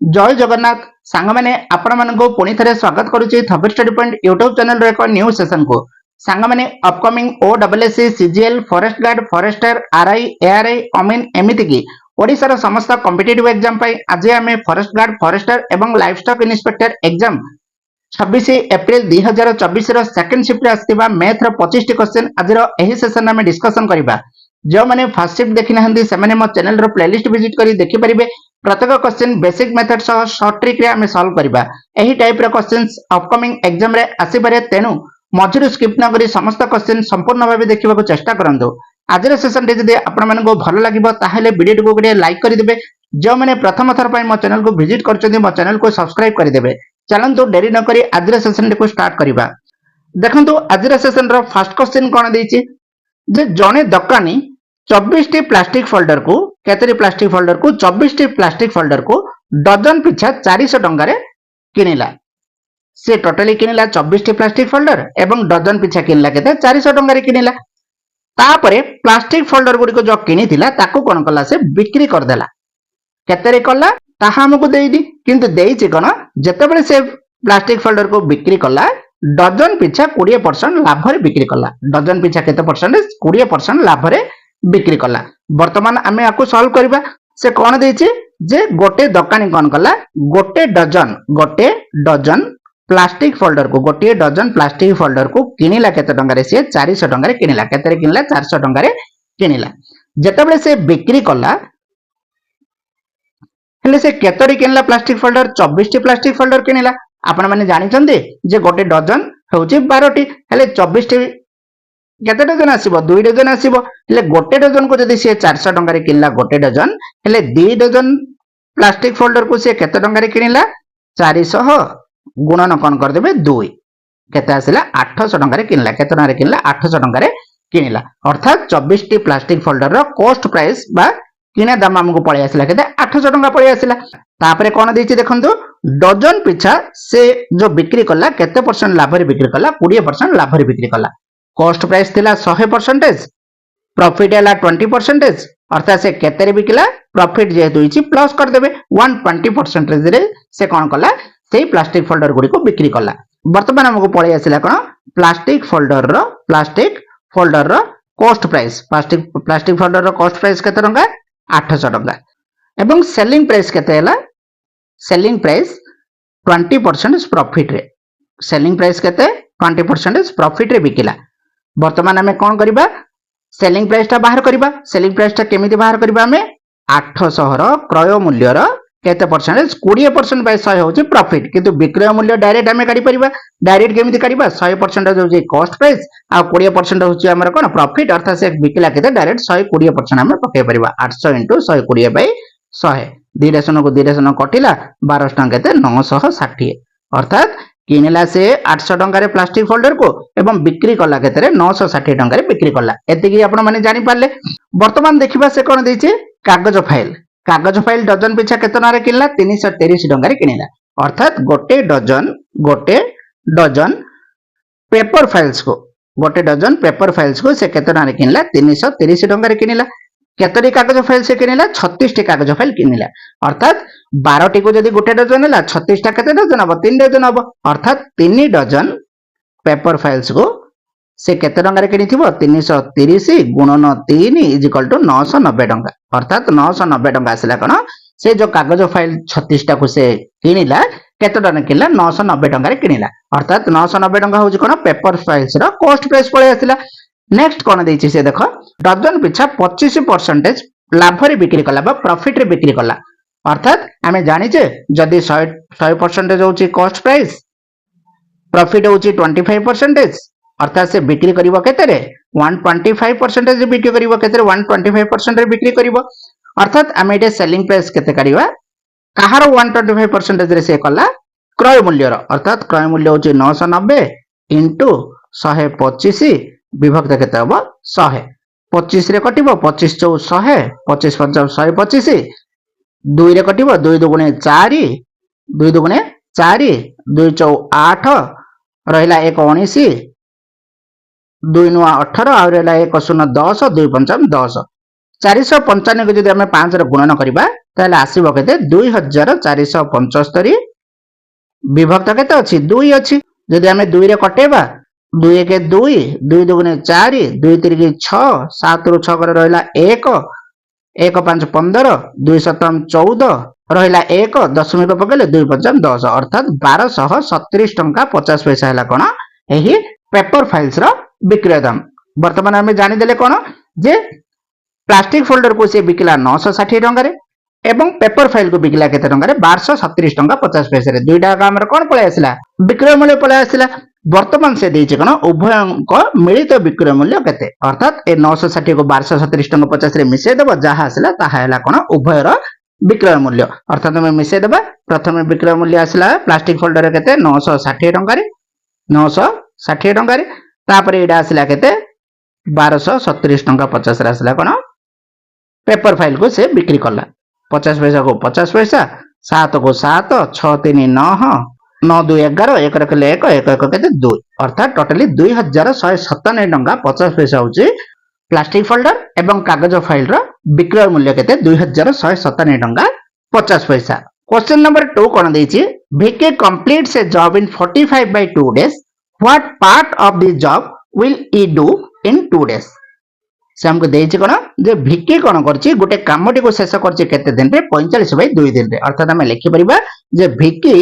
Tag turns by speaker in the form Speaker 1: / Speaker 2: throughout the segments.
Speaker 1: जय जगन्नाथ सांग मैंने आपण मानक पुणी थे स्वागत करुच्ची थबर स्टडी पॉइंट यूट्यूब चैनल एक न्यू सेशन को सांग मैंने upcoming OWSC CGL forest guard forester RI ARI अमीन एमती की ओडिशार समस्त कॉम्पिटिटिव एग्जाम आज आम फॉरेस्ट गार्ड फॉरेस्टर एवं livestock inspector exam 26 April 2024 second shift आसथिबा मैथ रो 25 क्वेश्चन आज एही सेशन में डिस्कशन करबा। जो माने फर्स्ट शिफ्ट देखि नहंदी से माने मो चैनल रो प्लेलिस्ट विजिट करी देखि परिबे। प्रत्येक क्वेश्चन बेसिक मेथड सह शॉर्ट ट्रिक रे हमें सॉल्व करबा। एही टाइप रो क्वेश्चंस अपकमिंग एग्जाम रे आसी पारे, तेनु मझिरु स्किप न करी समस्त क्वेश्चन संपूर्ण भाबे देखिबाकू चेष्टा करंतु। आज सेशन रे जदि आपण मानको भलो लागिबो ताहेले वीडियो को गोटे लाइक करि देबे। जो माने प्रथम थर पय मो चैनल को विजिट करचंदी मो चैनल को सब्सक्राइब करि देबे। चलंतु डेरी न करी आज सेशन को स्टार्ट करबा। देखंतु आज सेशन रो फर्स्ट क्वेश्चन कोन देछि जे जने दकानी 24 टी प्लास्टिक फोल्डर को केतरी प्लास्टिक फोल्डर को 24 टी प्लास्टिक फोल्डर को डजन पिछा 400 टंका रे किनिला। से टोटली किनिला 24 टी प्लास्टिक फोल्डर एवं डजन पिछा किनिला केते 400 टंका रे किनिला। तापरे प्लास्टिक फोल्डर गुडी को जो किनिथिला ताको कोन कला से बिक्री कर देला। केतरे कला ताहा हमको देइदी, किंतु देइछि कोन जेतेबेले से प्लास्टिक फोल्डर को बिक्री कला डजन पिछा 20% लाभ रे बिक्री कला। डजन पिछा केते परसेंटेज 20% लाभ रे बिक्री कला। वर्तमान आमे आकु सॉल्व करबा। से कोन देइछि जे गोटे दकानी कोन कला गोटे डजन प्लास्टिक फोल्डर को गोटे डजन प्लास्टिक फोल्डर को किनिला केते टंका रे से 400 टंका रे किनिला। केते रे किनिला 400 टंका रे किनिला। जेतेबेले से बिक्री कला हेले से केतरी किनिला प्लास्टिक फोल्डर 24 टी प्लास्टिक फोल्डर किनिला। आपण माने जानि चंदी जे गोटे डजन होउची 12 टी हेले 24 टी केते डजन आसीबो 2 डजन आसीबो। हेले गोटे डजन को जदी से 400 टंका रे किनिला गोटे डजन हेले 2 डजन प्लास्टिक फोल्डर को से केते टंका रे किनिला 400 गुणन कोन कर देबे 2 केते आसिला 800 टंका रे किनिला। केते टंका रे किनिला 800 टंका रे किनिला। अर्थात 24 टी प्लास्टिक फोल्डर रो कॉस्ट प्राइस बा किना दाम हमको पळे आसिला केते 800 टंका पळे आसिला। तापरे कोन देछि देखंतु डजन पिछा से जो बिक्री कला केते परसेंट लाभ रे बिक्री कला 20% लाभ रे बिक्री कला। कॉस्ट प्राइस थिला 100%, प्रॉफिट हैला 20%। अर्थात से केते रे बिकला प्रॉफिट जे होइछि प्लस कर देबे 120% रे से कोन कला सेही प्लास्टिक फोल्डर गुडी को बिक्री कला। वर्तमान हमको पळे आसिला कोन प्लास्टिक फोल्डर रो कॉस्ट प्राइस। प्लास्टिक फोल्डर रो कॉस्ट प्राइस केते टंका 800 टंका एवं सेलिंग प्राइस केते हैला सेलिंग प्राइस 20% प्रॉफिट रे। सेलिंग प्राइस केते 20% प्रॉफिट रे बिकिला। वर्तमान हमें कोन करबा सेलिंग प्राइस ता बाहर करबा। सेलिंग प्राइस ता केमिति बाहर करबा हमें 800 रो क्रय मूल्य रो केते परसेंटेज 20% बाय 100 होची प्रॉफिट, किंतु विक्रय मूल्य डायरेक्ट हमें काढी परिबा। डायरेक्ट केमिति काढीबा 100% होची कॉस्ट प्राइस आ 20% होची हमर कोन प्रॉफिट। अर्थात से बिकिला केते डायरेक्ट 120% हमें पके परिबा। 800 * 120 बाय 100 2 रेशन को 2 रेशन कटिला 12 टंका केते 960। अर्थात किनिला से 800 टंका रे प्लास्टिक फोल्डर को एवं बिक्री कला केते रे 960 टंका रे बिक्री कला। एतिकी आपण माने जानि पारले। वर्तमान देखिबा से कोन देछि कागज फाइल डजन पिछा केते ना रे किनला 330 टंका रे किनिला। अर्थात गोटे डजन पेपर फाइल्स को से केते ना रे किनला 330 टंका रे किनिला। केतरी कागज फाइल से किनिला 36 टी कागज फाइल किनिला। अर्थात 12 टी को जदी गोटे डजन हैला 36 टा केते डजन हबो 3 डजन हबो। अर्थात 3 डजन पेपर फाइल्स को से केते टंका रे किनिथिबो 330 गुणन 3 = 990 टंका। अर्थात 990 टंका आसिला कोन से जो कागज फाइल 36 टा को से किनिला केते टंका किनिला 990 टंका रे किनिला। अर्थात 990 टंका होची कोन पेपर फाइल्स रो कॉस्ट प्राइस पळे आसिला। नेक्स्ट कोन देछि से देखो डजन पिछा 25% लाभ रे बिक्री कला बा प्रॉफिट रे बिक्री कला। अर्थात हमें जानि जे जदी 100% होची कॉस्ट प्राइस प्रॉफिट होची 25%। अर्थात से बिक्री करिवो केते रे 125% रे बिक्री करिवो केते रे 125% रे बिक्री करिवो। अर्थात हमें एटे सेलिंग प्राइस केते करिवा कहार 125% रे से कला क्रय मूल्य रो। अर्थात क्रय मूल्य होची 990 * 125 विभक्त केते हबो 100। 25 रे कटिबो 25 * 100 25 * 5 = 125। 2 रे कटिबो 2 * 2 = 4 2 * 2 = 4 2 * 8 रहिला 1 * 19 2 * 9 = 18 आ रहिला 1 * 0 = 10 2 * 5 = 10। 495 को जदि आम 5 गुणन करवा ताहले आसीबो केते 2475 विभक्त केते अछि 2 अछि जदि आम 2 रे कटेबा 2 1 2 2 दुगुणे 4 2 3 6 7 रु 6 करे रहला 1 1 5 15 2 7 14 रहला 1 दशमिक पकेले 2 5 10 अर्थात 1237 टंका 50 पैसा हैला कोन एही पेपर फाइल्स रो विक्रय दाम वर्तमान आम जानि देले कोन जे प्लास्टिक फोल्डर को से बिकला 960 टंका रे एवं पेपर फाइल को बिकला केते टंका रे 1237 टंका 50 पैसा रे दुईटा हमर कोन पळे आसिला विक्रय मूल्य पळे आसिला वर्तमान से देइछ कोन उभयक मिलित विक्रय मूल्य केते अर्थात ए 960 को 1237 टंका 50 रे मिसे देबो जहा आसिला ताहा हैला कोन उभयर विक्रय मूल्य अर्थात हम मिसे देबा प्रथम विक्रय मूल्य आसिला प्लास्टिक फोल्डर रे केते 960 टंका रे 960 टंका रे तापरे एडा आसिला केते 1237 टंका 50 रे आसिला कोन पेपर फाइल को से बिक्री कला 50 पैसा को 50 पैसा 7 को 7 6 3 9 9 2 11 1 रखले 1 1 1 केते 2 अर्थात टोटली 2197 टंका 50 पैसा होची प्लास्टिक फोल्डर एवं कागज फाइल रो विक्रय मूल्य केते 2197 टंका 50 पैसा क्वेश्चन नंबर 2 कोन देछि भिके completes a job in 45 by 2 days what part of the job will he do in 2 days से हमको देछि कोन जे भिके कोन करछि गोटे कामटी को शेष करछि केते दिन रे 45 by 2 दिन रे अर्थात हम लिखि परिबा जे भिके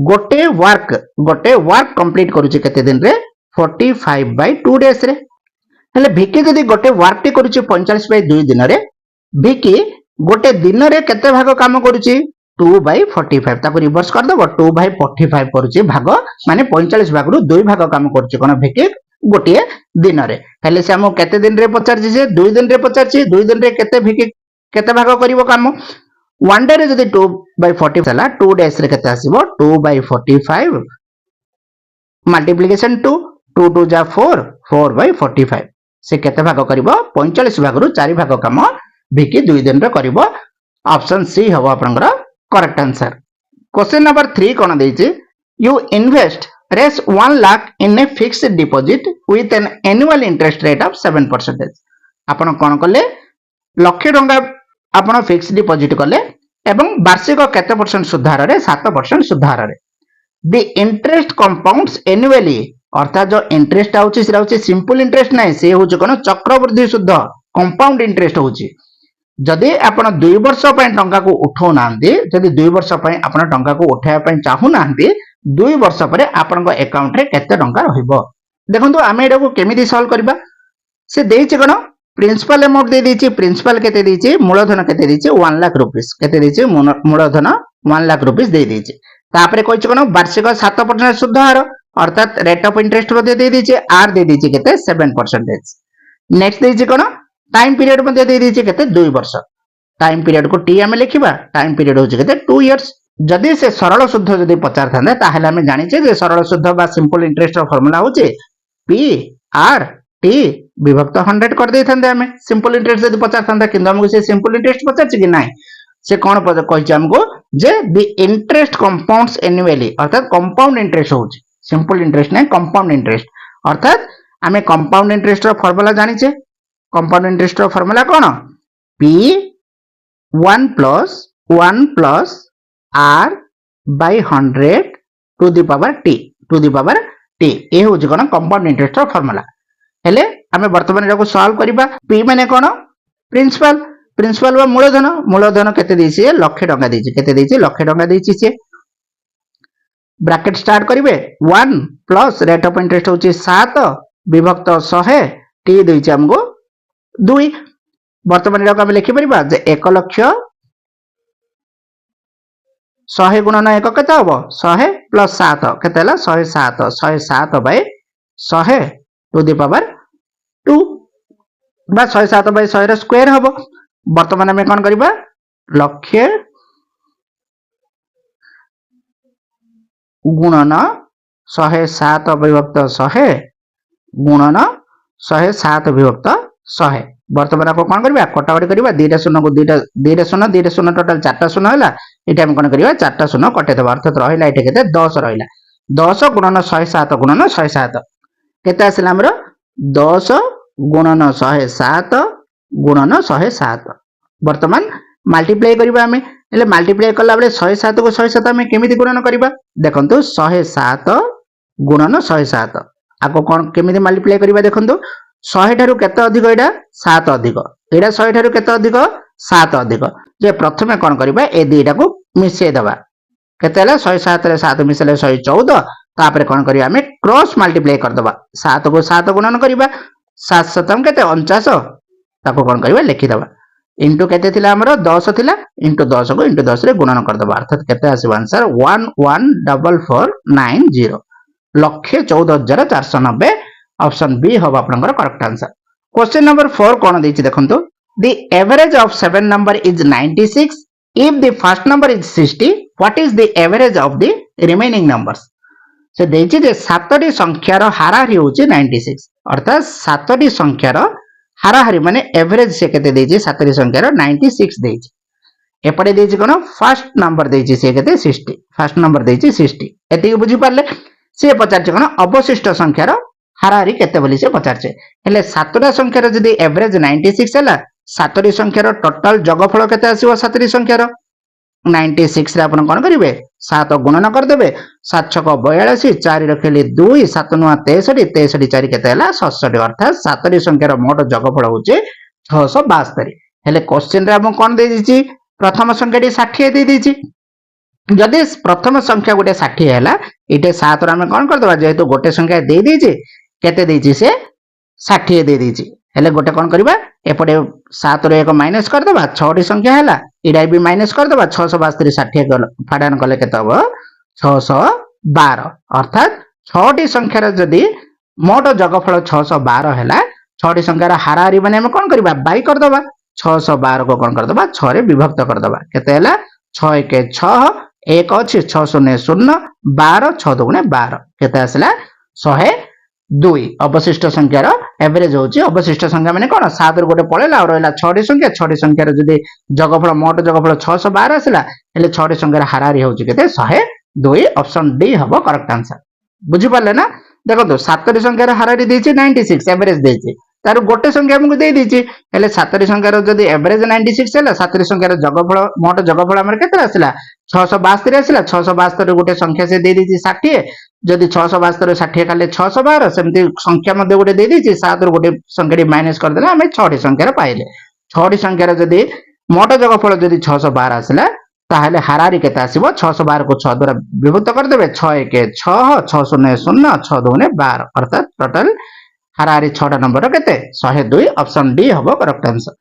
Speaker 1: गोटे वर्क कंप्लीट करूछि केते दिन रे 45 by 2 days रे हेले भिके जदि गोटे वर्क टी करूछि 45 by 2 दिन रे भिके गोटे दिन रे केते भाग काम करूछि 2 by 45 ताको रिवर्स कर दबो 2 by 45 करूछि भाग माने 45 भाग रु 2 भाग काम करूछि कोन भिके गोटे दिन रे हेले से हम केते दिन रे पचारछि जे 2 दिन रे पचारछि 2 दिन रे केते भिके केते भाग करिवो काम 1 डे रे जदि 2 by 40 हला 2 डेज रे केते आसीबो 2 by 45 मल्टीप्लिकेशन 2 2 2 जा 4 4 by 45 से केते भाग करिवो 45 भाग रु 4 भाग काम भिके 2 दिन रे करिवो ऑप्शन सी हबो आपनकर करेक्ट आंसर क्वेश्चन नंबर 3 कोन देछि you invest raise 1 lakh in a fixed deposit with an annual interest rate of 7%. आपण कोन कले लक्ष टंका आपण फिक्स डिपॉजिट कले एवं वार्षिक केते परसेंट सुधार रे 7% सुधार रे द इंटरेस्ट कंपाउंड्स एनुअली अर्थात जो इंटरेस्ट आउची से आउची सिंपल इंटरेस्ट नै से होछ कोन चक्रवृद्धि शुद्ध कंपाउंड इंटरेस्ट होची जदि आपण 2 वर्ष पय टंका को उठो नांदी जदि 2 वर्ष पय आपण टंका को उठाया पय चाहू नांदी 2 वर्ष परे आपन अकाउंट रे केते टंका रहिबो देखंतु आमे एडा को केमिति सॉल्व करबा से देइछि कोन प्रिंसिपल अमाउंट दे देइछि प्रिंसिपल केते देइछि मूलधन केते देइछि 1 लाख रुपीस केते देइछि मूलधन 1 लाख रुपीस दे देइछि तापरे कहिछि कोन वार्षिक 7% शुद्ध हार अर्थात रेट ऑफ इंटरेस्ट मध्ये दे देइछि आर दे देइछि केते 7% नेक्स्ट देइछि कोन टाइम पीरियड मध्ये दे देइछि केते 2 वर्ष टाइम पीरियड को टी आमे लिखिबा टाइम पीरियड होछि केते 2 इयर्स जदि से सरल शुद्ध जदि पचार थांदे ताहेले हमें जानिचे जे सरल शुद्ध बा सिंपल इंटरेस्ट रो फार्मूला होचे पी आर टी विभक्त 100 कर दे थांदे हमें सिंपल इंटरेस्ट जदि पचार थांदे किंतु हमको से सिंपल इंटरेस्ट पचारछि कि नाही से कोन कहिछि हमको जे द इंटरेस्ट कंपाउंड्स एनुअली अर्थात कंपाउंड इंटरेस्ट होची सिंपल इंटरेस्ट नै कंपाउंड इंटरेस्ट अर्थात हमें कंपाउंड इंटरेस्ट रो फार्मूला जानिचे कंपाउंड इंटरेस्ट रो फार्मूला कोन P 1 plus r by 100 to the power t ए हो जे कोन कंपाउंड इंटरेस्ट रो फार्मूला हेले हमें वर्तमान एटा को सॉल्व करबा p माने कोन प्रिंसिपल वा मूलधन केते देछि लाख टंका देछि केते देछि लाख टंका देछि से ब्रैकेट स्टार्ट करिवे 1 प्लस रेट ऑफ इंटरेस्ट होछि 7 विभक्त 100 t देछि हमको 2 वर्तमान एटा को हम लिखि परिबा जे 1 लाख 100 गुणन 1 केते हबो 100 प्लस 7 केते हला 107 बाय 100 टू द पावर 2 बा 107 बाय 100 रो स्क्वायर हबो वर्तमान हम कोन करबा लक्ष गुणन 107 विभक्त 100 गुणन 107 विभक्त 100 वर्तमान को कोन करबा कटाकटी करबा 2 शून्य को 2 शून्य टोटल 4 शून्य होला एटा हम कोन करबा 4 शून्य कटे देबा अर्थात रहिला एटा केते 10 रहिला 10 गुणन 107 गुणन 107 केते आसिला हमरो 10 गुणन 107 गुणन 107 वर्तमान मल्टीप्लाई करबा हमें हेले मल्टीप्लाई कला बेले 107 को 107 हमें केमिति गुणन करबा देखंतु 107 गुणन 107 आको कोन केमिति मल्टीप्लाई करबा देखंतु 100 ठारू केते अधिक एडा 7 अधिक एडा 100 ठारू केते अधिक 7 अधिक जे प्रथमे कोन करबा ए दुईटा को मिसै दबा केते हला 107 रे 7 मिसले 114 तापर कोन करिया हमें क्रॉस मल्टीप्लाई कर दबा 7 को 7 गुणन करबा 7 7 केते 49 ताको कोन करबा लिखि दबा इंटू केते थिला हमरो 10 थिला इंटू 10 को इंटू 10 रे गुणन कर दबा अर्थात केते आसीबा आंसर 11440 1,14,490 ऑप्शन बी होबा आपनकर करेक्ट आंसर। क्वेश्चन नंबर 4 कोन देछि देखंतु the average of 7 number is 96 if the first number is 60 what is the average of the remaining numbers से देछि जे सातटी संख्यार हाराहारी होछि 96 अर्थात सातटी संख्यार हाराहारी माने एवरेज से केते देछि सातटी संख्यार 96 देछि एपटे देछि कोन फर्स्ट नंबर देछि से केते 60 फर्स्ट नंबर देछि 60 एति बुझी पारले से पचारछ कोन अवशिष्ट संख्यार हाराहारी केते बोली से पचारछे हेले सातटा संख्यार जदी एवरेज 96 हला सातटी संख्यार टोटल जोगफल केते आसीबो सातटी संख्यार 96 रे आपण कोन करिवे 7 गुणन कर देबे 7 6 42 4 रखिले 2 7 9 63 63 4 केते हला 67 अर्थात सातटी संख्यार मोट जोगफल होचे 672 हेले क्वेश्चन रे आपण कोन दे दिछि प्रथम संख्याटी 60 दे दिछि जदि प्रथम संख्या गोटे 60 हला इटे 7 रे हम कोन कर देबा जेहेतु गोटे संख्या दे दिछि केते देछि से 60 दे दिछि हेले गोटे कोन करबा एपटे 7 रे 1 माइनस कर देबा 6 टी संख्या हला इडा भी माइनस कर देबा 672 60 फाडान कले केते हो 612 अर्थात 6 टी संख्यार जदी मोट जोगफल 612 हला 6 टी संख्यार हाराहारी माने हम कोन करबा बाई कर देबा 612 को कोन कर देबा 6 रे विभक्त कर देबा केते हला 6 1 6 1 अछि 6 0 0 12 6 2 12 केते आसला 102 अवशिष्ट संख्यार एवरेज होची अवशिष्ट संख्या माने कोन 7 रे गोटे पळेला और रहला 6 टी संख्यार जदी जोगफल मोट जोगफल 612 आसला हेले 6 टी संख्यार हाराहारी होची केते 102 ऑप्शन डी हबो करेक्ट आंसर बुझी पाले ना देखो तो 7 टी संख्यार हाराहारी देची 96 एवरेज देची तार गोटे संख्या हमकु दे दीची हेले 7 टी संख्यार जदी एवरेज 96 हला 7 टी संख्यार जोगफल मोट जोगफल हमर केते आसला 672 आसला 672 गोटे संख्या से दे दीची 60 जदि 672 60 काले 612 सेमती संख्या मध्ये गोटे दे दीची 7 रो गोटे संख्याटी माइनस कर देला हमें 6 टी संख्यार पाइले 6 टी संख्यार जदि मोट जोगफल जदि 612 आसला ताहले हाराहारी केते आसीबो 612 को 6 द्वारा विभक्त कर देबे 6 1 6 6 0 0 6 2 12 अर्थात टोटल हाराहारी 6 टा नंबर केते 102 ऑप्शन डी हबो करेक्ट आंसर।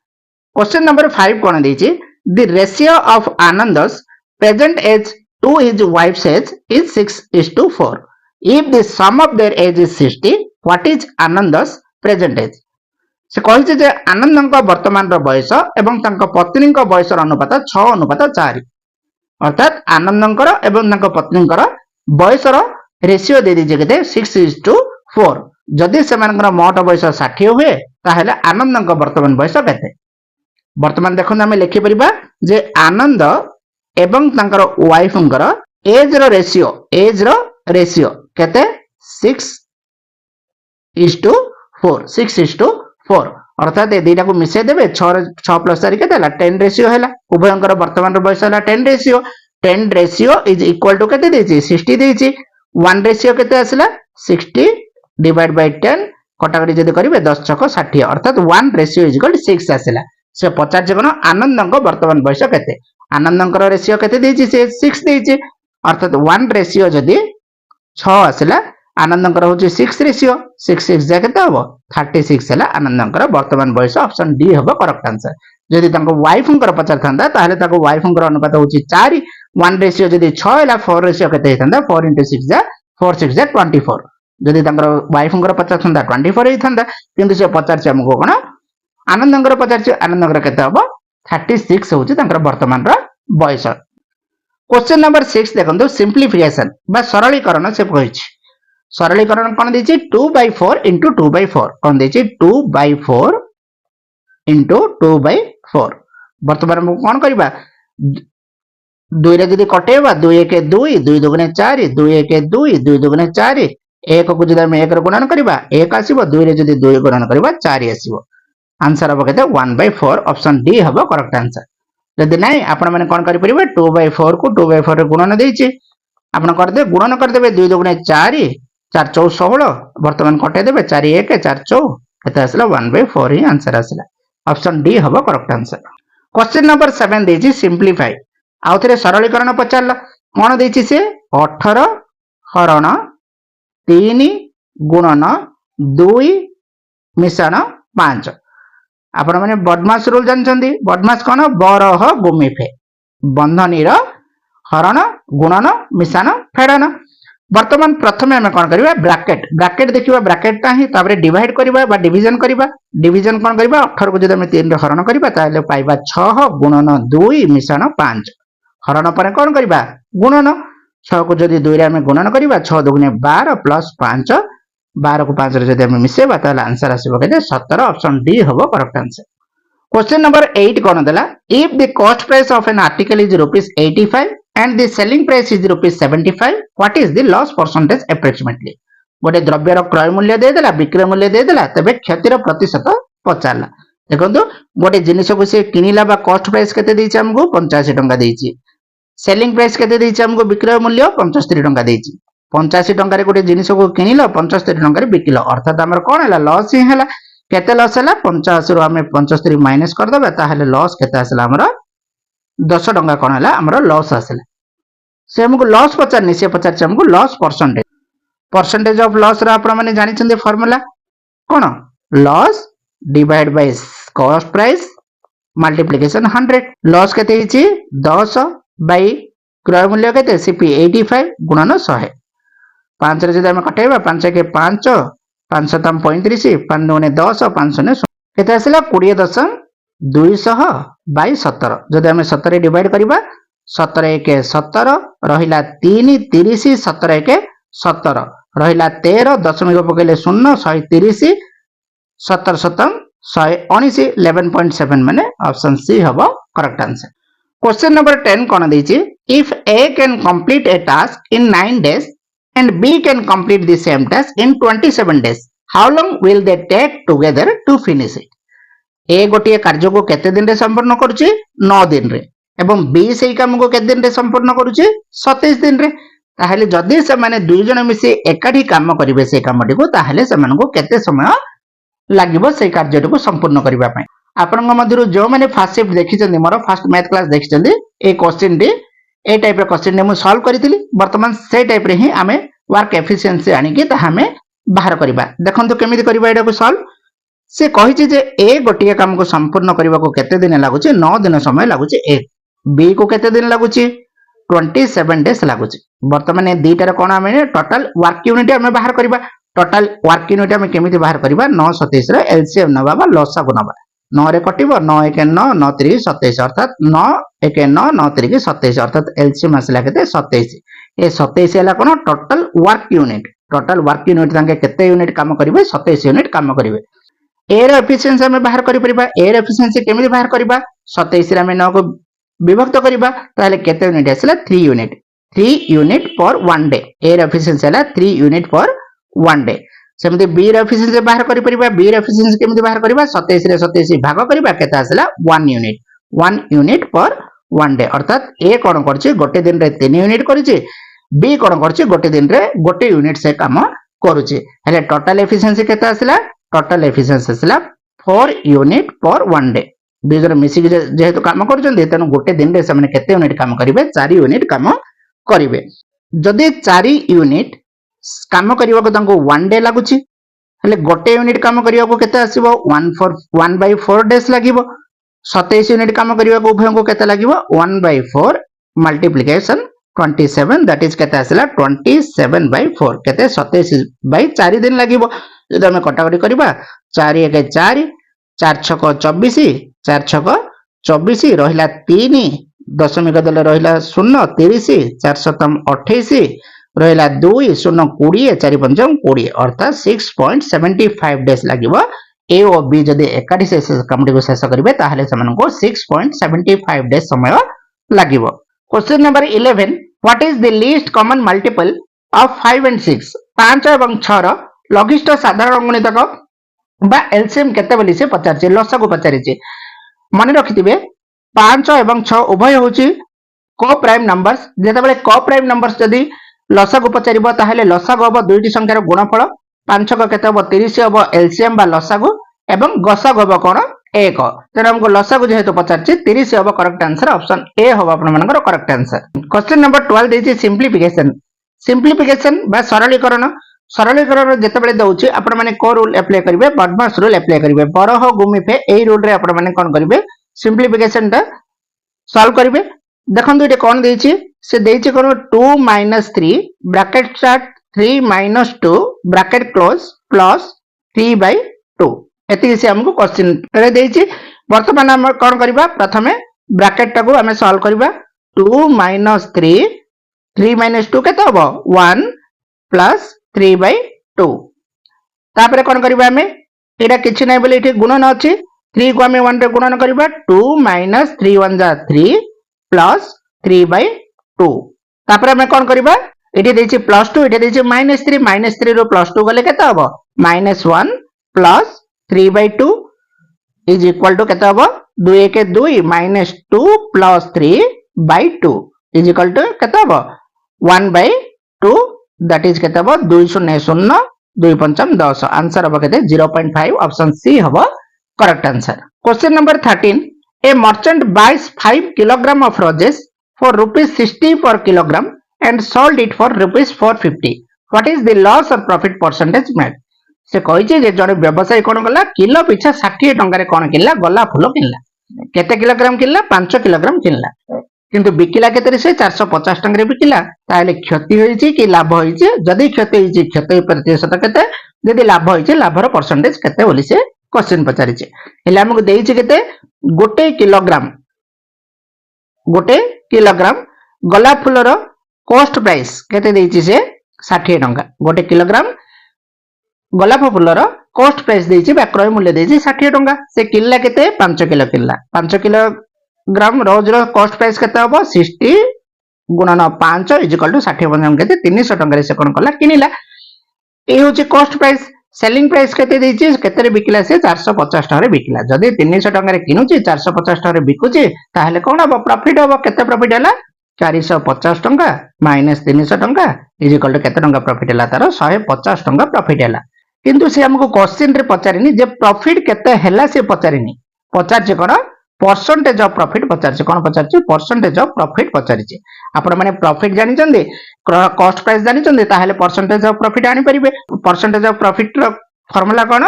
Speaker 1: क्वेश्चन नंबर 5 कोन देछि the ratio of Anand's present age to his wife's age is 6:4 if the sum of their age is 60 what is Anand's present age से कहिছে जे आनंदଙ୍କ वर्तमान रो बयस एवं तांको पत्नीଙ୍କ बयसर अनुपात 6:4 अर्थात आनंदଙ୍କର एवं तांको पत्नीଙ୍କର बयसर रेशियो दे दिजे केते 6:4 जदि सेमानଙ୍କର मोट बयस 60 हुए ताहेले आनंदଙ୍କ वर्तमान बयस केते वर्तमान देखन हम लिखि परिबा जे आनंद एवं तांकर वाइफଙ୍କର एज रो रेशियो केते 6:4 अर्थात ए दुईटा को मिसे देबे 6 प्लस 4 केते हला 10 रेशियो हला उभयंकर वर्तमान रो बयस हला 10 रेशियो इज इक्वल टू केते देछि 60 देछि 1 रेशियो केते आसला 60 डिवाइड बाय 10 कटाकटी जदि करिवे 10 6 60 अर्थात 1 रेशियो इज इक्वल टू 6 आसला से 50 जन आनंदଙ୍କ वर्तमान बयस केते आनंदଙ୍କର रेशियो केते देछि से 6 देछि अर्थात 1 रेशियो जदि 6 आसला आनंदଙ୍କର होछि 6 रेशियो 6 6 जा केते हबो 36 हला आनंदଙ୍କର वर्तमान बयस ऑप्शन डी हबो करेक्ट आंसर जदि तांको वाइफଙ୍କର पचार थांदा ताहले ताको वाइफଙ୍କର अनुपात होछि 4 1 रेशियो जदि 6 हला 4 रेशियो केते हेतंदा 4 * 6 जा 4 6 जा 24 जदि तांकर वाइफଙ୍କର पचार थांदा 24 हे थांदा किंतु से पचार छ हमको कोन आनंदଙ୍କର पचार छ आनंदଙ୍କର केते हबो 36 होछि तांकर वर्तमान रो बयस। क्वेश्चन नंबर 6 देखंतु सिंपलीफिकेशन बा सरलीकरण से कहिछि सरलीकरण कोन देछि 2/4 * 2/4 कोन देछि 2/4 * 2/4 वर्तमान हम कोन करबा 2 रे जदी कटेबा 2 1 2 2 2 4 2 1 2 2 2 4 1 को जदी हम 1 रे गुणन करबा 1 आसीबो 2 रे जदी 2 गुणन करबा 4 आसीबो आंसर हम केते 1/4 ऑप्शन डी हम करेक्ट आंसर जदि नहीं आपण माने कोन करि परिबे 2/4 को 2/4 रे गुणन देइछि आपण कर दे गुणन कर देबे 2 दुगुणे 4 4 चौ 16 वर्तमान कटे देबे 4 1 4 चौ केते आसला 1/4 ही आंसर आसला ऑप्शन डी हम करेक्ट आंसर क्वेश्चन नंबर 7 देइछि सिंपलीफाई आउ थरे सरलीकरण पचारला कोन देइछि से 18 हरण 3 गुणन 2 मिश्रण 5 आपण माने बदमाश रूल जानछन्ती बदमाश कोन बरह गुमिफे बंधनीर हरण गुणन मिश्रण फेडन वर्तमान प्रथमे हमें कोन करिबा ब्रैकेट ब्रैकेट देखिबा ब्रैकेट ता ही ताबरे डिवाइड करिबा बा डिवीजन कोन करिबा 18 को जदि हम 3 रे हरण करिबा ताले पाइबा 6 गुणन 2 मिश्रण 5 हरण पर कोन करिबा गुणन 6 को जदि 2 रे हम गुणन करिबा 6 दुगुणे 12 प्लस 5 12 को 5 रे जदि हम मिसेबा ताले आंसर आसीबो केते 17 ऑप्शन डी हबो करेक्ट आंसर क्वेश्चन नंबर 8 कोन देला if the cost price of an article is rupees 85 and the selling price is rupees 75 what is the loss percentage approximately गोटे द्रव्यर क्रय मूल्य दे देला विक्रय मूल्य दे देला तबे क्षतिर प्रतिशत पचारला देखंतु गोटे जिनिस को से किनिला बा कॉस्ट प्राइस केते देछि हमको 85 टंका देछि सेलिंग प्राइस केते देछि हमको विक्रय मूल्य 75 टंका देछि 85 टंका रे गोटे जिनिस को किनिलो 75 टंका रे बिकिलो अर्थात हमर कोन हला लॉस ही हला केते लॉस हला 85 रो हमें 75 माइनस कर दबा ताहले लॉस केते आसला हमर 10 टंका कोन हला हमर लॉस आसला से हमको लॉस पचारनी से पचार हमको लॉस परसेंटेज ऑफ लॉस रा आपण माने जानि छन्ते फार्मूला कोन loss divide by cost price multiplication 100 loss केते हिची 10 बाय क्रय मूल्य केते सीपी 85 गुणन 100 5 रे जदि हम कटेबा 5 के 5 5 तम 35 5 ने 10 5 ने केते आसला 20.200 बाय 17 जदि हम 17 डिवाइड करिबा 17 1 17 रहिला 3 30 17 1 17 रहिला 13 दशमिक पकेले 0 130 17 17 119 11.7 माने ऑप्शन सी हबो करेक्ट आंसर क्वेश्चन नंबर 10 कोन दैछि if A can complete a task in 9 days and B can complete the same task in 27 days how long will they take together to finish it ए गोटे कार्य को केते दिन रे संपूर्ण करूची 9 दिन रे एवं बी से काम को केते दिन रे संपूर्ण करूची 27 दिन रे ताहले जदि से माने दुई जन मिसी एकाठी काम करिवे से कामटी को ताहले से मानको केते समय लागिवो से कार्यटी को संपूर्ण करिवा पय आपन मध्यरु जो माने फर्स्ट शिफ्ट देखि चंदी मोर फर्स्ट मैथ क्लास देखि चंदी ए क्वेश्चन डी ए टाइप रे क्वेश्चन ने मु सॉल्व करितली वर्तमान से टाइप रे ही हमें वर्क एफिशिएंसी आनी कि ता हमें बाहर करिबा देखंतु केमिति करिबा एटा को सॉल्व से कहिछि जे ए गोटिया काम को संपूर्ण करबा को केते दिन लागुछि 9 दिन समय लागुछि ए बी को केते दिन लागुछि 27 डेज लागुछि वर्तमान ए दीटार कोन हमें टोटल वर्क यूनिट हमें बाहर करबा टोटल वर्क यूनिट हमें केमिति बाहर करबा 9 27 रे एलसीएम नबा बा लसागु नबा 9 रे कटिबो 9 1 9 9 3 27 अर्थात 9 1 9 9 3 27 अर्थात एलसीएम आसला केते 27 ए 27 हला कोन टोटल वर्क यूनिट तांके केते यूनिट काम करिवे 27 यूनिट काम करिवे ए रे एफिशिएंसी हमें बाहर करि परिबा ए रे एफिशिएंसी केमिति बाहर करबा 27 रे हमें 9 को विभक्त करिबा ताले केते यूनिट आसला 3 यूनिट पर 1 डे ए रे एफिशिएंसी हला 3 यूनिट पर 1 डे सेमते बी रे एफिशिएंसी बाहर करि परिबा बी रे एफिशिएंसी केमिति बाहर करबा 27 रे 27 भाग करबा केते आसला 1 यूनिट पर 1 डे अर्थात ए कोन करछि गोटे दिन रे 3 यूनिट करछि बी कोन करछि गोटे दिन रे गोटे यूनिट से काम करूछि हेले टोटल एफिशिएंसी केते आसला टोटल एफिशिएंसी आसला 4 यूनिट पर 1 डे दुई जन मिसी जेहेतु काम करछन्ते तेनु गोटे दिन रे से माने केते यूनिट काम करिवे 4 यूनिट काम करिवे जदि 4 यूनिट काम करिवा को तांको 1 डे लागुछि हेले गोटे यूनिट काम करिवा को केते आसीबो 1/4 डेज लागिवो 27 यूनिट काम करिवा को उभय को केते लागिवो 1/4 मल्टीप्लिकेशन 27 दैट इज केते आसला 27/4 केते 27/4 दिन लागिवो जदि हम कटाकटी करबा 4 1 4 4 6 24 4 6 24 रहिला 3 दशमिक दल रहिला 0 30 4 7 28 रहिला 2 0 20 4 5 20 अर्थात 6.75 डेज लागिवो ए और बी जदि एकाठी से कामटी को शेष करिवे ताहले समनको 6.75 डेज समय लागिवो question number 11 what is the least common multiple of 5 and 6 5 एवं 6 रो लघिष्ठ साधारण गुणितक बा एलसीएम केते बोली से पचारछि लसा को पचारिछि मन रखिथिबे 5 एवं 6 उभय होछि को प्राइम नंबर्स जेतेबेले को प्राइम नंबर्स जदी लसा को पचारिबो ताहेले लसा को हबो दुईटी संख्यार गुणफल 5 को केते हबो 30 हबो एलसीएम बा लसा को एवं गसा को हबो कोन 1 तेना हमको लसा को जेहेतु पचारछि 30 हबो करेक्ट आंसर ऑप्शन ए हबो आपन मानकर करेक्ट आंसर क्वेश्चन नंबर 12 देछि सिंपलीफिकेशन बा सरलीकरण सरलीकरण जेतेबेले दउछि आपण माने को रूल अप्लाई करिवे बडमास रूल अप्लाई करिवे बरह गुमिफे एई रूल रे आपण माने कोन करिवे सिंपलीफिकेशन ता सॉल्व करिवे देखंतु एटे कोन देछि से देछि कोन 2 - 3 bracket start 3 - 2 bracket close plus 3/2 एति से हमको क्वेश्चन रे देछि वर्तमान हम कोन करिवा प्रथमे ब्रैकेट टाको हमें सॉल्व करिवा 2 - 3 3 - 2 केते हबो 1 प्लस 3/2 तापरे कोन करिवा हमें एटा किछि नै बोले एठी गुणन अछि 3 को हमें 1 रे गुणन करिवा 2 - 3 1 जा 3 प्लस 3/2 तापरे हमें कोन करिवा एठी देछि +2 एठी देछि -3 -3 रो +2 गले केते हबो -1 प्लस 3/2 इज इक्वल टू केते हबो 2 1 2 -2 प्लस 3/2 इज इक्वल टू केते हबो 1/2 दैट इज केते हबो 2 0 0 2 5 10 आंसर हबो केते 0.5 ऑप्शन सी हबो correct answer question number 13 a merchant buys 5 kilogram of roses for ₹60 per kilogram and sold it for ₹450 what is the loss or profit percentage made से कहिजे जे जने व्यवसायी कोन गला किलो पिछा 60 टंका रे कोन किनला गला फूल किनला केते किलोग्राम किनला 5 किलोग्राम किनला किंतु बिकिला केते रे से 450 टंका रे बिकिला ताले क्षति होईची कि लाभ होईची जदी क्षति होईची क्षति प्रतिशत केते जदी लाभ होईची लाभर परसेंटेज केते बोली से क्वेश्चन पचारिचे हेले हमकु देईची केते गोटे किलोग्राम गला फूलर कॉस्ट प्राइस केते देईची से 60 टंका गोटे किलोग्राम गोलाप फूलर कॉस्ट प्राइस देईची बा क्रय मूल्य देईची 60 टंका से किल्ला केते 5 किलो किल्ला 5 किलोग्राम रोज रो कॉस्ट प्राइस केते हबो 60 गुणन 5 इज इक्वल टू 60 पंजाम केते 300 टंका रे से कोन कला किनिला ए होची कॉस्ट प्राइस सेलिंग प्राइस केते देईची केते रे बिकिला से 450 टंका रे बिकिला जदी 300 टंका रे किनुची 450 टंका रे बिकुची ताहले कोन हबो प्रॉफिट हबो केते प्रॉफिट हला 450 टंका माइनस 300 टंका इज इक्वल टू केते टंका प्रॉफिट हला तार 150 टंका प्रॉफिट हला किंतु से हमको क्वेश्चन रे पचारिनी जे प्रॉफिट केते हला से पचारिनी पचारचे कोन परसेंटेज ऑफ प्रॉफिट पचारचे कोन पचारचे परसेंटेज ऑफ प्रॉफिट पचारचे आपण माने प्रॉफिट जानि चंदे कॉस्ट प्राइस जानि चंदे ताहले परसेंटेज ऑफ प्रॉफिट आनी परिबे परसेंटेज ऑफ प्रॉफिट रो फार्मूला कोन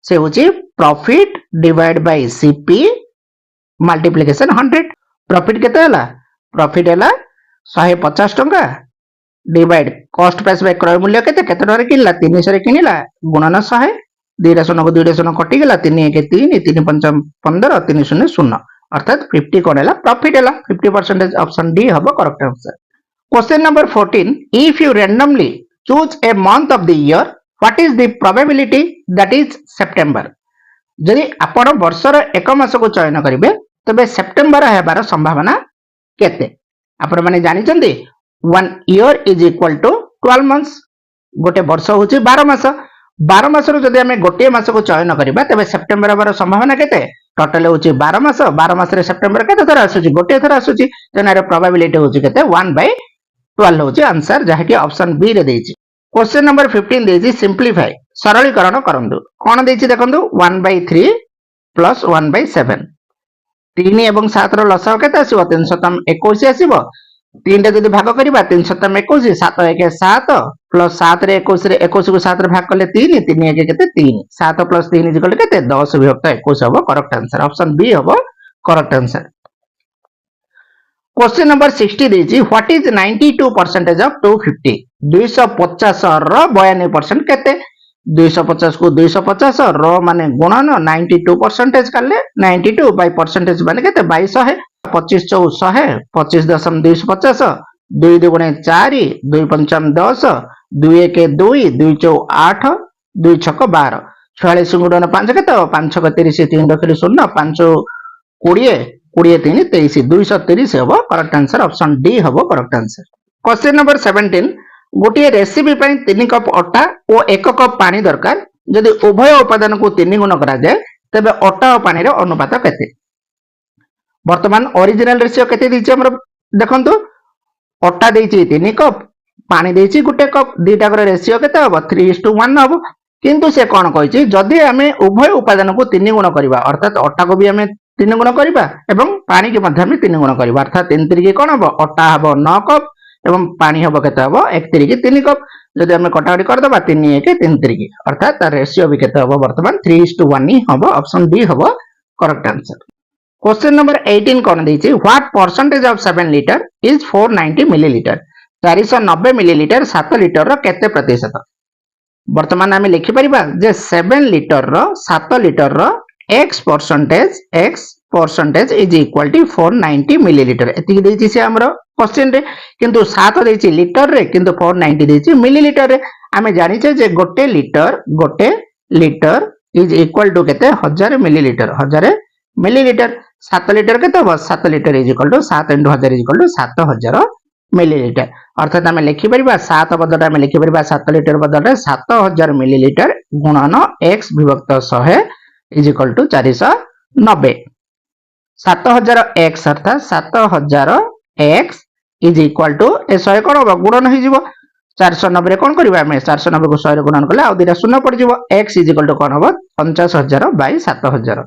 Speaker 1: से होची profit divide by CP multiplication 100 profit केते हला प्रॉफिट हला 150 टंका डिवाइड कॉस्ट प्राइस बाय क्रय मूल्य केते केते टंका रे किनला 300 रे किनिला गुणन 100 2 रे 0 को 2 रे 0 कटि गेला 3 1 3 3 5 15 3 0 0 अर्थात 50 कोन हला प्रॉफिट हला 50% ऑप्शन डी हबो correct answer question number 14 if you randomly choose a month of the year what is the probability that is September जदि आपण वर्षर एक मास को चयन करिवे तबे सेप्टेम्बर हेबार संभावना केते आपण माने जानि चंदी 1 year is equal to 12 months गोटे वर्ष होची 12 मास 12 मास रो जदि हमें गोटे मास को चयन करिबा तबे सेप्टेम्बर हेबार संभावना केते टोटल होची 12 मास रे सेप्टेम्बर केते थरा आसुची गोटे थरा आसुची तेनारे प्रोबेबिलिटी होची केते 1/12 होची आंसर जहा कि ऑप्शन बी रे देछि क्वेश्चन नंबर 15 देछि सिंपलीफाई सरलीकरण करंदु कोन देछि देखंदु 1/3 प्लस 1/7 3 एवं 7 रो लसाव केते आसीबो 321 आसीबो 3 रे जदि भाग करिबा 321 7 1 7 प्लस 7 रे 21 रे 21 को 7 रे भाग करले 3 3 1 केते 3 7 प्लस 3 इज इक्वल केते 10 विभक्त 21 हबो करेक्ट आंसर ऑप्शन बी हबो करेक्ट आंसर क्वेश्चन नंबर 60 देछि व्हाट इज 92% ऑफ 250 250 रो 92% केते 250 को 250 रो माने गुणन 92% करले 92 बाय परसेंटेज माने केते 22 है 25 4 100 25.250 2 2 4 2 5 10 2 1 2 2 4 8 2 6 12 46 गुणन 5 केते 5 6 30 3 रखली 0 5 20 20 3 23 230 हबो करेक्ट आंसर ऑप्शन डी हबो करेक्ट आंसर क्वेश्चन नंबर 17 गोटे रेसिपी 3 कप अटा और 1 कप पानी दरकार जदि उभय उपादान को 3 गुण करा जाए तबे अटा और पानी रो अनुपात केते वर्तमान ओरिजिनल रेशियो केते दिछि हमर देखंतु अटा देछि 3 कप पानी देछि गुटे कप दीटा कर रेशियो केते हबो 3:1 हबो किंतु से कोन कहिछि जदि हमें उभय उपादान को 3 गुण करबा अर्थात अटा को भी हमें 3 गुण करबा एवं पानी के मध्य में 3 गुण करबा अर्थात 3 3 कोन हबो अटा हबो 9 कप एवं पानी हबो केते हबो 1 3 3 कप जदि हमें कटाकटी कर दबा 3 1 3 3 अर्थात तार रेशियो भी केते हबो वर्तमान 3:1 ही हबो ऑप्शन डी हबो करेक्ट आंसर। क्वेश्चन नंबर 18 कोन देछि what percentage of 7 litre is 490 millilitre 490 millilitre 7 litre रो केते प्रतिशत वर्तमान आमे लिखि परिबा जे 7 लीटर रो 7 लीटर रो x percentage is equal to 490 millilitre एति देछि से हमरो क्वेश्चन रे किंतु 7 देछि लीटर रे किंतु 490 देछि मिलीलीटर रे आमे जानि छे जे गोटे लीटर इज इक्वल टू केते 1000 मिलीलीटर 7 लीटर केते हो 7 litre is equal to 7 * 1000 is equal to 7000 millilitre अर्थात आमे लिखि परिबा 7 बदल आमे लिखि परिबा 7 लीटर बदल 7000 मिलीलीटर गुणन x विभक्त 100 इज इक्वल टू 490 7000 x अर्थात 7000 x इज इक्वल टू ए 100 कोन हो गुणन हो जिवो 490 रे कोन करबा हमें 490 को 100 रे गुणन करले आ दिरा शून्य पड़ जिवो x इज इक्वल टू कोन हो 50000 बाय 7000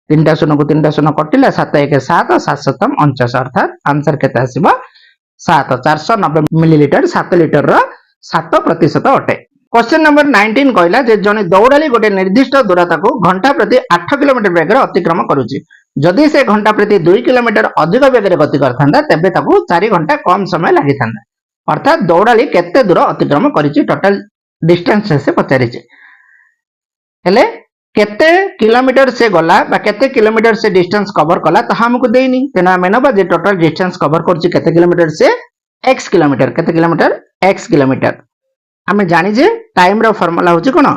Speaker 1: तीनटा शून्य को तीनटा शून्य कटिला 7 1 7 7 7 49 अर्थात आंसर केते आसीबो 7 490 मिलीलीटर 7 लीटर रो 7% अटे। क्वेश्चन नंबर 19 कहला जे जने दौड़ाली गोटे निर्दिष्ट दूरता को घंटा प्रति 8 किलोमीटर वेग रे अतिक्रमण करूची जदि से घंटा प्रति 2 किलोमीटर अधिक वेग रे गति करथांदा तबे ताकू 4 घंटा कम समय लागिथांदा अर्थात दौड़ाली केते दूर अतिक्रमण करिची टोटल डिस्टेंस से पचारिची हेले केते किलोमीटर से गला बा केते किलोमीटर से डिस्टेंस कवर कला त हमकु देइनी तेना हमें नबा जे टोटल डिस्टेंस कवर करची केते किलोमीटर से x किलोमीटर केते किलोमीटर x किलोमीटर हमें जानि जे टाइम रो फार्मूला होची कोन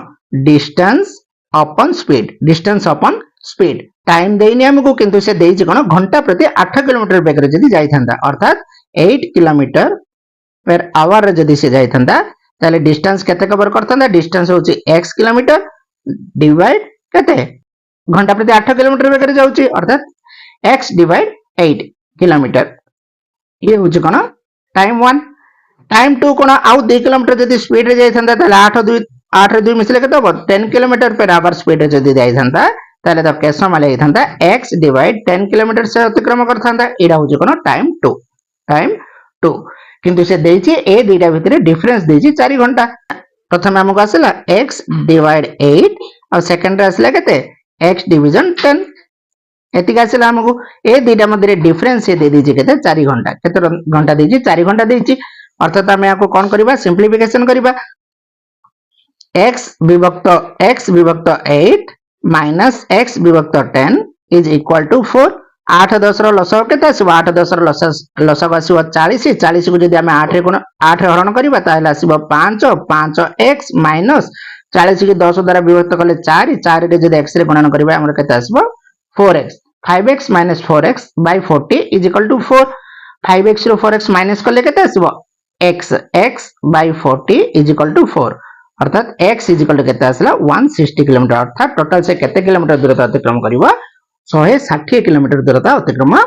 Speaker 1: डिस्टेंस अपॉन स्पीड टाइम देइनी हमकु किंतु से देइची कोन घंटा प्रति 8 किलोमीटर वेग रे जदी जाई थांदा अर्थात 8 किलोमीटर पर आवर रे जदी से जाई थांदा ताले डिस्टेंस केते कवर करथांदा डिस्टेंस होची x किलोमीटर डिवाइड केते घंटा प्रति 8 किलोमीटर वेग रे जाउची अर्थात x डिवाइड 8 किलोमीटर ये होची कोन टाइम 1 टाइम 2 कोन आउ 2 किलोमीटर जदी स्पीड रे जाई थांदा ताले 8 रे 2 मिसले केते हो 10 किलोमीटर पर आवर स्पीड रे जदी जाई थांदा ताले त के समय लागि थांदा x डिवाइड 10 किलोमीटर से अतिक्रमण कर थांदा एडा होची कोन टाइम 2 किंतु से देइची ए दुईटा भितरे डिफरेंस देइची 4 घंटा प्रथम हमको आसला x डिवाइड 8 और सेकंड रे आसला केते x डिवीजन 10 एतिक आसला हमको ए दुईटा मध्य डिफरेंस से दे दीजिए केते 4 घंटा केते घंटा देइची 4 घंटा देइची अर्थात हमें याको कोन करबा सिंपलीफिकेशन करबा x विभक्त 8 माइनस x विभक्त 10 इज इक्वल टू 4 8 10 रो लसक केते आसीबो 8 10 रो लसक आसीबो 40 40 को जदी हमें 8 रे गुण 8 रे हरण करबा ताले आसीबो 5 5x माइनस 40 के 10 द्वारा विभक्त करले 4 4 रे जदी x रे गुणन करबा हमर केते आसीबो 4x 5x minus 4x by 40 is equal to 4 5x रो 4x माइनस करले केते आसीबो x by 40 is equal to 4 अर्थात x इज इक्वल टू केते आसला 160 किलोमीटर अर्थात टोटल से केते किलोमीटर दूरता अतिक्रमण करबा 160 किलोमीटर दूरता अतिक्रमण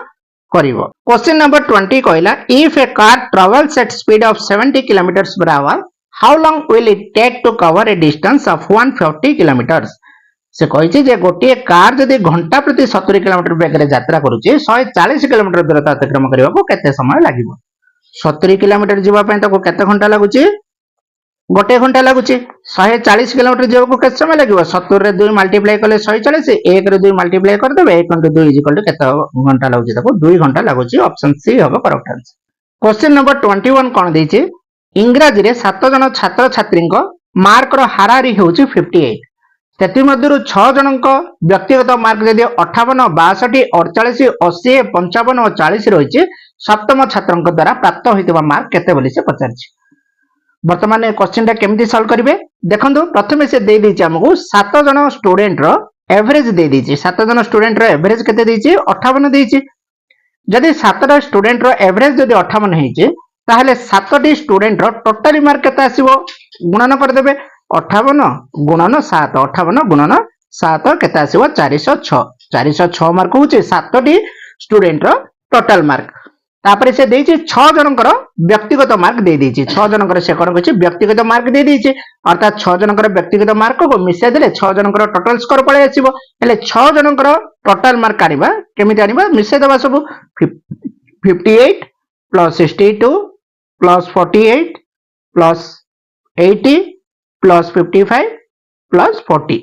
Speaker 1: करिवो। क्वेश्चन नंबर 20 कहला if a car travels at speed of 70 kilometres per hour how long will it take to cover a distance of 150 kilometres से कहिछि जे गोटे कार जदि घंटा प्रति 70 किलोमीटर वेग रे यात्रा करूछि 140 किलोमीटर दूरता अतिक्रमण करबाको केते समय लागिवो 70 किलोमीटर जीवा पय ताको केते घंटा लागुछि गोटे घंटा लागुछि 140 किलोमीटर जीवाको केते समय लागिवो 70 रे 2 मल्टीप्लाई करले 140 1 रे 2 मल्टीप्लाई कर देबे 1 * 2 = केते घंटा लागुछि ताको 2 घंटा लागुछि ऑप्शन सी होबो करेक्ट आंसर। क्वेश्चन नंबर 21 कोन दैछि इंग्रजी रे 7 जन छात्र छात्री को मार्क रो हाराहारी होउछि 58 तेति मध्यरु 6 जनक व्यक्तिगत मार्क जदि 58 62 48 80 55 और 40 रहिछि सप्तम छात्रक द्वारा प्राप्त होइतबा मार्क केते बोली से पचारछि वर्तमान क्वेश्चन टा केमती सॉल्व करिवे देखंतु प्रथमे से दे दिछि हमकु 7 जन स्टूडेंट रो एवरेज दे दिछि 7 जन स्टूडेंट रो एवरेज केते दिछि 58 दिछि जदि 7 टा स्टूडेंट रो एवरेज जदि 58 हेछि ताहले 7 टी स्टूडेंट रो टोटल मार्क केते आसीबो गुणन कर देबे 58 गुणन 7 58 गुणन 7 केते आसीबो 406 406 मार्क होउची 7 टी स्टूडेंट रो टोटल मार्क तापर से देइछि 6 जनकर व्यक्तिगत मार्क दे देइछि 6 जनकर से कोन कहछि व्यक्तिगत मार्क दे देइछि अर्थात 6 जनकर व्यक्तिगत मार्क को मिसे देले 6 जनकर टोटल स्कोर पळे आसीबो हेले 6 जनकर टोटल मार्क काढिबा केमिति आनिबा मिसे देबा सब 58 plus 62 plus 48 plus 80 plus 55 plus 40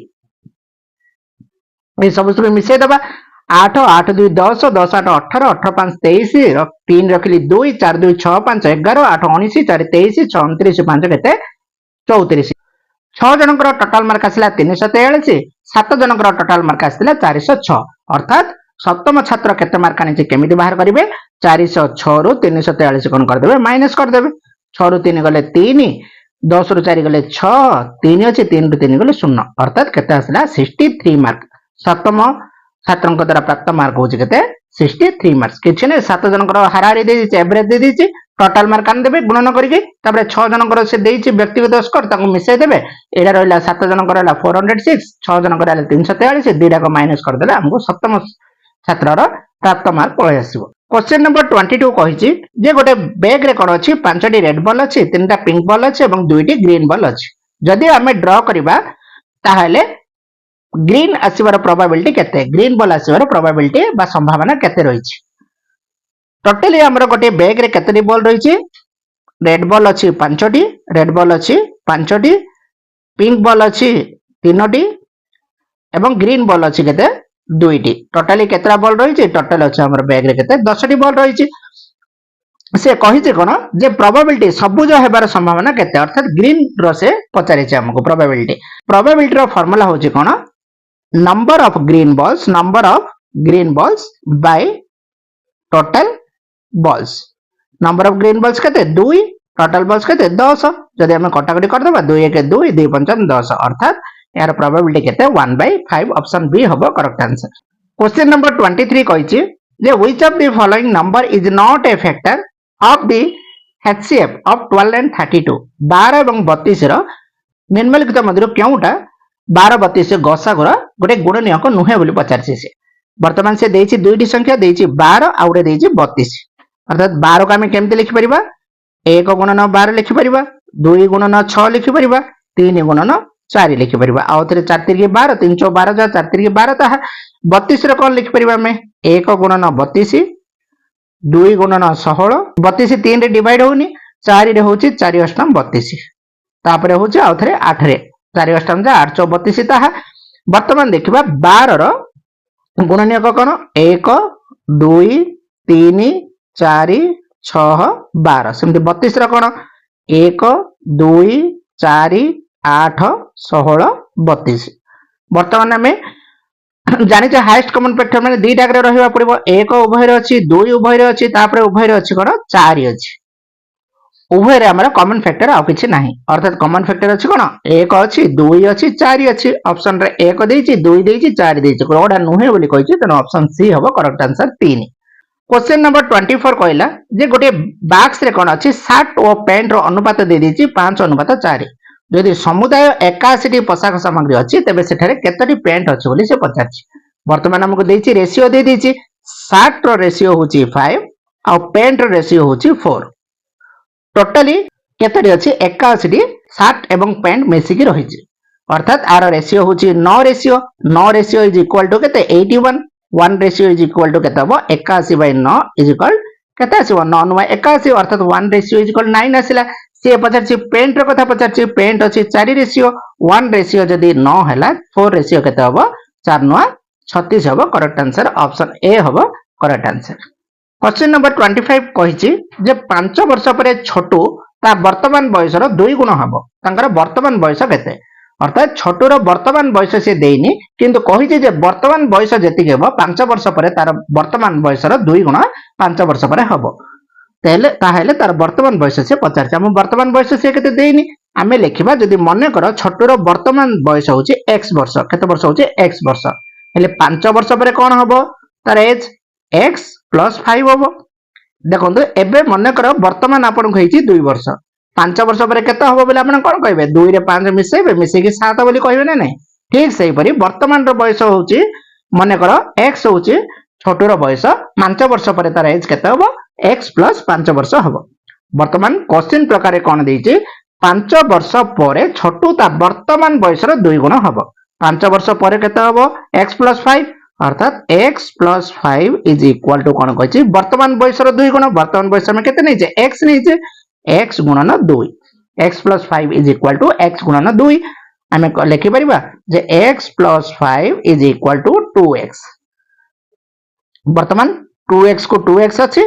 Speaker 1: ये सब मिसे देबा 8 8 2 10 10 8 18 18 5 23 3 रखिली 2 4 2 6 5 11 8 19 4 23 6 29 5 केते 34 6 जनकर टोटल मार्क आसिला 343 7 जनकर टोटल मार्क आसिला 406 अर्थात सप्तम छात्र केते मार्क आनिचे केमिति बाहर करिवे 406 रु 343 कोन कर देबे माइनस कर देबे 6 रु 3 गले 3 10 रु 4 गले 6 3 अछि 3 रु 3 गले 0 अर्थात केते आसिला 63 मार्क सप्तम छात्रन द्वारा प्राप्त मार्क होची केते 63 मार्क्स किछि ने 7 जनकर हाराहारी दे दिछि एवरेज दे दिछि टोटल मार्क आन देबे गुणन करिके तापर 6 जनकर से देइछि व्यक्तिगत स्कोर ताको मिसे देबे एडा रहला 7 जनकर रहला 406 6 जनकर रहला 343 दुईटा को माइनस कर देले हमको सप्तम छात्रर प्राप्त मार्क पळे आसीबो क्वेश्चन नंबर 22 कहिछि जे गोटे बैग रे कोन अछि 5 टी रेड बॉल अछि 3 टा पिंक बॉल अछि एवं 2 टी ग्रीन बॉल अछि जदि हमें ड्रा करिबा ताहाले ग्रीन आसीबार प्रोबेबिलिटी केते ग्रीन बॉल आसीबार प्रोबेबिलिटी बा संभावना केते रहिछि टोटली हमर गोटे बैग रे केते बॉल रहिछि रेड बॉल अछि 5 टी रेड बॉल अछि 5 टी पिंक बॉल अछि 3 टी एवं ग्रीन बॉल अछि केते 2 टी टोटली केतरा बॉल रहिछि टोटल अछि हमर बैग रे केते 10 टी बॉल रहिछि से कहिछि कोन जे प्रोबेबिलिटी सबुज हेबार संभावना केते अर्थात ग्रीन रो से पचारिछि हमको प्रोबेबिलिटी रो फार्मूला होछि कोन number of green balls by total balls number of green balls केते 2 total balls केते 10 जदि हम कटाकटी कर देबा 2 1 2 2 5 10 अर्थात यार प्रोबेबिलिटी केते 1/5 ऑप्शन बी हबो करेक्ट आंसर क्वेश्चन नंबर 23 कहिछि जे which of the following number is not a factor of the HCF of 12 and 32 12 एवं 32 रो निम्नलिखित मध्यरु केउटा 12 32 गसागुर गोटे गुणनीयक नुहे बोली पचारछि से वर्तमान से देइछि दुईटी संख्या देइछि 12 आ उडे देइछि 32 अर्थात 12 को हम केमते लिखि परिबा 1 गुणन 12 लिखि परिबा 2 गुणन 6 लिखि परिबा 3 गुणन 4 लिखि परिबा आ उथरे 4 3 12 3 4 12 जा 4 3 12 ता 32 रे कोन लिखि परिबा हम 1 गुणन 32 2 गुणन 16 32 3 रे डिवाइड होउनी 4 रे होउछि 4 अष्टम 32 तापरे होउछि आ उथरे 8 रे 4 अष्टम जा 8 32 ता वर्तमान देखिबा 12 रो गुणनीयक कोन 1 2 3 4 6 12 सेमति 32 रो कोन 1 2 4 8 16 32 वर्तमान हमें जानि जे हाईएस्ट कॉमन फैक्टर माने दी डागरे रहिबा पड़िबो 1 उभय रे अछि 2 उभय रे अछि तापरे उभय रे अछि कोन 4 अछि उभय रे हमर कॉमन फैक्टर आ किछि नाही अर्थात कॉमन फैक्टर अछि कोन 1 अछि 2 अछि 4 अछि ऑप्शन रे 1 देइछि 2 देइछि 4 देइछि कोडा नुहे बोली कहिछि तनो ऑप्शन सी हबो करेक्ट आंसर 3 क्वेश्चन नंबर 24 कहला जे गोटे बॉक्स रे कोन अछि शर्ट और पैंट रो अनुपात दे दिछि 5:4 यदि समुदाय 81 टी पोशाक सामग्री अछि तबे सेठारे केतटी पैंट अछि बोली से पचाछि वर्तमान हमको देइछि रेशियो दे दिछि शर्ट रो रेशियो होछि 5 आ पैंट रो रेशियो होछि 4 टोटली केतटी अछि 81 टी शर्ट एवं पैंट मिसी की रहिछि अर्थात आर रेशियो होछि 9 रेशियो इज इक्वल टू केते 81 1 रेशियो इज इक्वल टू केते हो 81/9 इज इक्वल केते आसीबो 9/81 अर्थात 1 रेशियो इज इक्वल 9 आसिला से पचारछि पेंट रो कथा पचारछि पेंट अछि 4 रेशियो 1 रेशियो जदी 9 हैला 4 रेशियो केते होबो 4 9 36 होबो करेक्ट आंसर ऑप्शन ए होबो करेक्ट आंसर क्वेश्चन नंबर 25 कहिछि जे 5 वर्ष परे छोटू ता वर्तमान बयस रो 2 गुण हबो तांकर वर्तमान बयस केते अर्थात छोटू रो वर्तमान बयस से देइनी किंतु कहिछि जे वर्तमान बयस जेति हेबो 5 वर्ष परे तार वर्तमान बयस रो 2 गुण 5 वर्ष परे हबो ताहेले तार वर्तमान बयस से पचारछि हम वर्तमान बयस से केते देइनी आमे लेखिबा जदी मने करो छोटू रो वर्तमान बयस होछि x वर्ष केते वर्ष होछि x वर्ष हेले 5 वर्ष परे कोन हबो तार एज x + 5 हबो देखंतु एबे मने करो वर्तमान आपन कहिछि 2 वर्ष 5 वर्ष पर केते हबो बोले आपण कोन कहबे 2 रे 5 मिसेबे मिसेकी 7 बोली कहबे ना नहीं ठीक सेही परी वर्तमान रो बयस होउची मने करो x होउची छोटू रो बयस 5 वर्ष पर तार एज केते हबो x + 5 वर्ष हबो वर्तमान क्वेश्चन प्रकार कोन देइची 5 वर्ष पर छोटू ता वर्तमान बयस रो 2 गुण हबो 5 वर्ष पर केते हबो x + 5 अर्थात x + 5 = कोन कहछि वर्तमान बयस रो 2 गुण वर्तमान बयस में केते नै जे x नै जे x गुणन 2 x + 5 = x गुणन 2 आमे लिखि परिबा जे x + 5 = 2x वर्तमान 2x को 2x अछि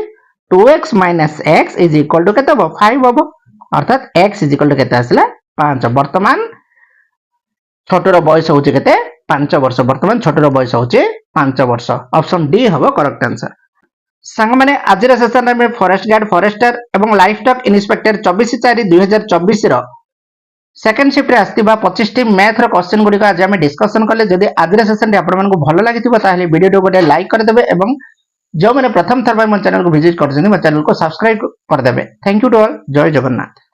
Speaker 1: 2x - x = केते हो 5 हो अर्थात x = केते आसला 5 वर्तमान छोटो रो बयस होचे केते 5 वर्ष वर्तमान छोटो रो बयस होचे 5 वर्ष ऑप्शन डी हबो करेक्ट आंसर संग माने आज रे सेशन में फॉरेस्ट गार्ड फॉरेस्टर एवं लाइफ स्टॉक इंस्पेक्टर 24/4/2024 रो सेकंड शिफ्ट रे आस्तिबा 25 टी मैथ रो क्वेश्चन गुडी को आज हम डिस्कशन करले जदी आज रे सेशन रे आपण मन को भलो लागिथिबो ताहले वीडियो तो गोटे लाइक कर देबे एवं जो माने प्रथम थर बार मन चैनल को विजिट करछन मन चैनल को सब्सक्राइब कर देबे थैंक यू टू ऑल जय जगन्नाथ।